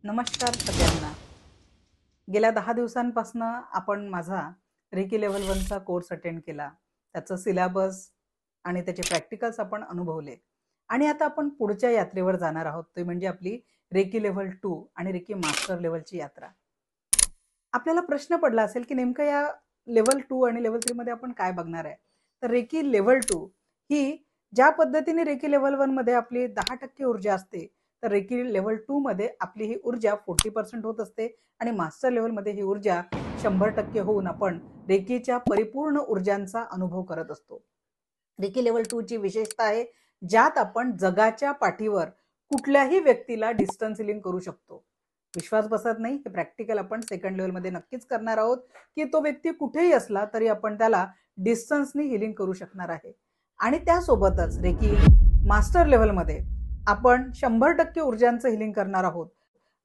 नमस्कार सगळ्यांना. गेल्या 10 दिवसांपासून आपण माझा रेकी लेव्हल 1 चा कोर्स अटेंड केला. त्याचं सिलेबस आणि त्याचे प्रॅक्टिकल्स आपण अनुभवले. आणि आता आपण पुढच्या यात्रेवर जाणार आहोत, ते म्हणजे आपली रेकी लेव्हल 2 आणि रेकी मास्टर लेव्हलची यात्रा. आपल्याला प्रश्न पडला असेल की नेमकं या लेव्हल 2 आणि लेव्हल 3 मध्ये आपण काय बघणार आहे. तर रेकी लेव्हल 2 ही ज्या पद्धतीने रेकी लेव्हल 1 मध्ये आपली 10% ऊर्जा असते, तर रेकी लेव्हल 2 मध्ये आपली ही ऊर्जा 40% होत असते आणि मास्टर लेव्हल मध्ये ही ऊर्जा 100% होऊन आपण रेकीच्या परिपूर्ण ऊर्जांचा अनुभव करत असतो. रेकी लेव्हल 2 ची विशेषता आहे ज्यात आपण जगाच्या पाठीवर कुठल्याही व्यक्तीला डिस्टन्स हिलिंग करू शकतो. विश्वास बसत नाही, हे प्रॅक्टिकल आपण सेकंड लेव्हल मध्ये नक्कीच करणार आहोत की तो व्यक्ती कुठेही असला तरी आपण त्याला डिस्टन्सनी हिलिंग करू शकणार आहे. आणि त्यासोबतच रेकी मास्टर लेव्हल मध्ये आपण 100% ऊर्जांचं हिलिंग करणार आहोत.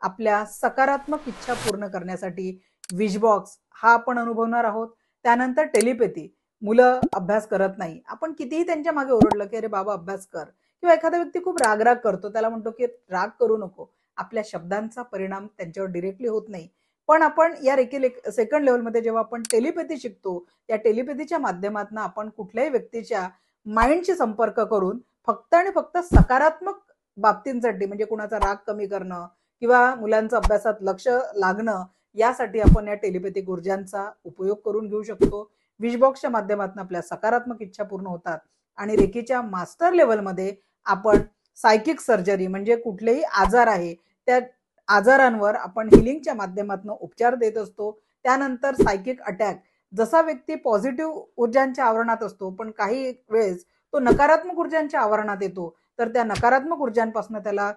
आपल्या सकारात्मक इच्छा पूर्ण करण्यासाठी विश बॉक्स हा आपण अनुभवणार आहोत. त्यानंतर टेलिपॅथी. मुलं अभ्यास करत नाही, आपण कितीही त्यांच्या मागे ओरडलं की अरे बाबा अभ्यास कर, किंवा एखादा व्यक्ती खूप राग करतो, त्याला म्हणतो की राग करू नको, आपल्या शब्दांचा परिणाम त्यांच्यावर डिरेक्टली होत नाही. पण आपण या रेकी सेकंड लेव्हल मध्ये जेव्हा आपण टेलिपॅथी शिकतो, या टेलिपॅथीच्या माध्यमातून आपण कुठल्याही व्यक्तीच्या माइंडशी संपर्क करून फक्त आणि फक्त सकारात्मक बाबतींसाठी, म्हणजे कुणाचा राग कमी करणं किंवा मुलांचं अभ्यासात लक्ष लागणं, यासाठी आपण या टेलिपॅथिक ऊर्जांचा उपयोग करून घेऊ शकतो. विशबॉक्सच्या माध्यमातून आपल्या सकारात्मक इच्छा पूर्ण होतात. आणि रेकीच्या मास्टर लेव्हलमध्ये आपण सायकिक सर्जरी, म्हणजे कुठलेही आजार आहे त्या आजारांवर आपण हिलिंगच्या माध्यमातून उपचार देत असतो. त्यानंतर सायकिक अटॅक, जसा व्यक्ती पॉझिटिव्ह ऊर्जांच्या आवरणात असतो पण काही वेळेस तो नकारात्मक ऊर्जांच्या आवरणात येतो, तर त्या नकारात्मक ऊर्जांपासून त्याला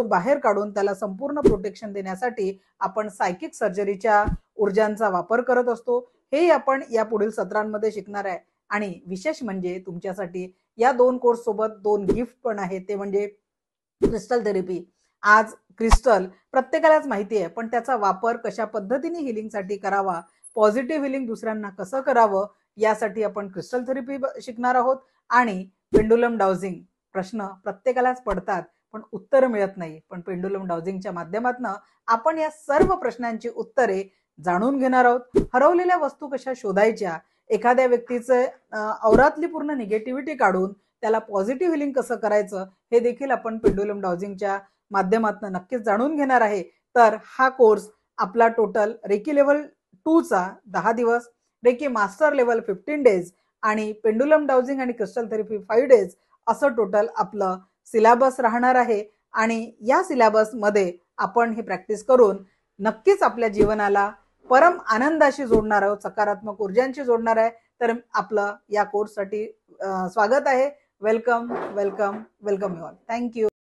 बाहेर काढून त्याला संपूर्ण प्रोटेक्शन देण्यासाठी आपण सायकिक सर्जरीच्या ऊर्जांचा वापर करत असतो. हे आपण या पुढील सत्रांमध्ये शिकणार आहे. आणि विशेष म्हणजे तुमच्यासाठी या 2 कोर्स सोबत 2 गिफ्ट पण आहेत, ते म्हणजे क्रिस्टल थेरपी. आज क्रिस्टल प्रत्येकालाच माहिती आहे, पण त्याचा वापर कशा पद्धतीने हिलिंगसाठी करावा, पॉझिटिव्ह हिलिंग दुसऱ्यांना कसं करावं, यासाठी आपण क्रिस्टल थेरपी शिकणार आहोत. आणि पेंडुलम डाउजिंग. प्रश्न प्रत्येकालाच पडतात पण उत्तर मिळत नाही, पण पेंडुलम डाउजिंगच्या माध्यमातून आपण या सर्व प्रश्नांची उत्तरे जाणून घेणार आहोत. हरवलेल्या वस्तू कशा शोधायच्या, एखाद्या व्यक्तीचं औरातली पूर्ण निगेटिव्हिटी काढून त्याला पॉझिटिव्ह हिलिंग कसं करायचं, हे देखील आपण पेंडुलम डाउजिंगच्या माध्यमातून नक्कीच जाणून घेणार आहे. तर हा कोर्स आपला टोटल रेकी लेव्हल 2 चा 10 दिवस, रेकी मास्टर लेव्हल 15 डेज आणि पेंडुलम डाउजिंग आणि क्रिस्टल थेरपी 5 डेज असं टोटल आपलं सिलेबस राहणार आहे. आणि या सिलेबस मध्ये आपण हे प्रॅक्टिस करून नक्कीच आपल्या जीवनाला परम आनंदाशी जोडणार आहोत, सकारात्मक ऊर्जांशी जोडणार आहे. तर आपलं या कोर्ससाठी स्वागत आहे. Welcome welcome welcome you all. Thank you.